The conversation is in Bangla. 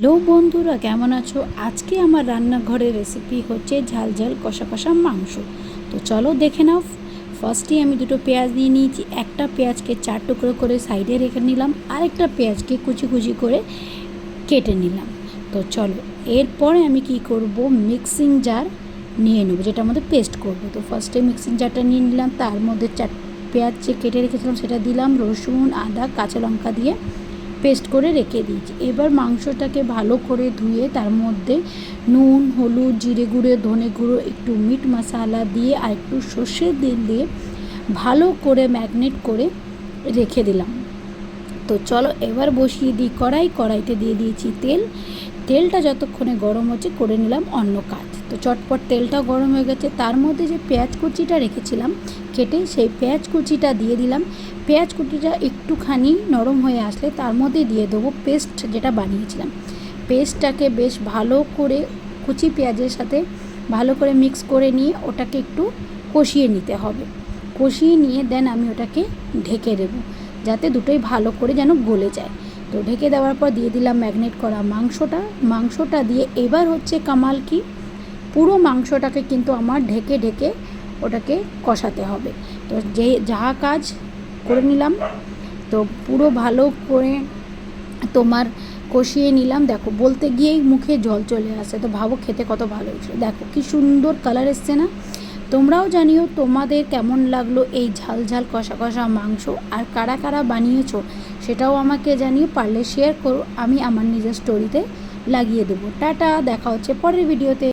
হ্যালো বন্ধুরা, কেমন আছো? আজকে আমার রান্নাঘরের রেসিপি হচ্ছে ঝাল ঝাল কষা কষা মাংস। তো চলো দেখে নাও। ফার্স্টেই আমি দুটো পেঁয়াজ নিয়ে নিয়েছি। একটা পেঁয়াজকে 4 টুকরো করে সাইডে রেখে নিলাম, আরেকটা পেঁয়াজকে কুচি কুচি করে কেটে নিলাম। তো চলো এরপরে আমি কি করব, মিক্সিং জার নিয়ে নেবো, যেটা আমাদের পেস্ট করব। তো ফার্স্টে মিক্সিং জারটা নিয়ে নিলাম, তার মধ্যে পেঁয়াজ যে কেটে রেখেছিলাম সেটা দিলাম, রসুন আদা কাঁচা লঙ্কা দিয়ে পেস্ট করে রেখে দিয়েছি। এবার মাংসটাকে ভালো করে ধুয়ে তার মধ্যে নুন, হলুদ, জিরে গুঁড়ো, ধনে গুঁড়ো, একটু মিট মশলা দিয়ে আর একটু সর্ষের তেল দিয়ে ভালো করে ম্যারিনেট করে রেখে দিলাম। তো চলো এবার বসিয়ে দিই কড়াইতে দিয়ে দিয়েছি তেলটা যতক্ষণে গরম হচ্ছে করে নিলাম অন্য কাজ। তো চটপট তেলটাও গরম হয়ে গেছে, তার মধ্যে যে পেঁয়াজ কুচিটা রেখেছিলাম কেটে, সেই পেঁয়াজ কুচিটা দিয়ে দিলাম। পেঁয়াজ কুচিটা একটুখানি নরম হয়ে আসলে তার মধ্যে দিয়ে দেবো পেস্ট যেটা বানিয়েছিলাম। পেস্টটাকে বেশ ভালো করে কুচি পেঁয়াজের সাথে ভালো করে মিক্স করে নিয়ে ওটাকে একটু কষিয়ে নিতে হবে। কষিয়ে নিয়ে দেন আমি ওটাকে ঢেকে দেবো, যাতে দুটোই ভালো করে যেন গলে যায়। তো ঢেকে দেওয়ার পর দিয়ে দিলাম ম্যারিনেট করা মাংসটা দিয়ে এবার হচ্ছে কামাল কি, পুরো মাংসটাকে কিন্তু আমার ঢেকে ঢেকে ওটাকে কষাতে হবে। তো যা কাজ করে নিলাম, তো পুরো ভালো করে তোমার কষিয়ে নিলাম। দেখো বলতে গিয়েই মুখে জল চলে আসে, তো ভাবো খেতে কত ভালো হয়েছে। দেখো কি সুন্দর কালার এসছে না? তোমরাও জানিও তোমাদের কেমন লাগলো এই ঝাল ঝাল কষা কষা মাংস, আর কারা কারা বানিয়েছো সেটাও আমাকে জানিও, পারলে শেয়ার করো, আমি আমার নিজের স্টোরিতে লাগিয়ে দেবো। টাটা, দেখা হচ্ছে পরের ভিডিওতে।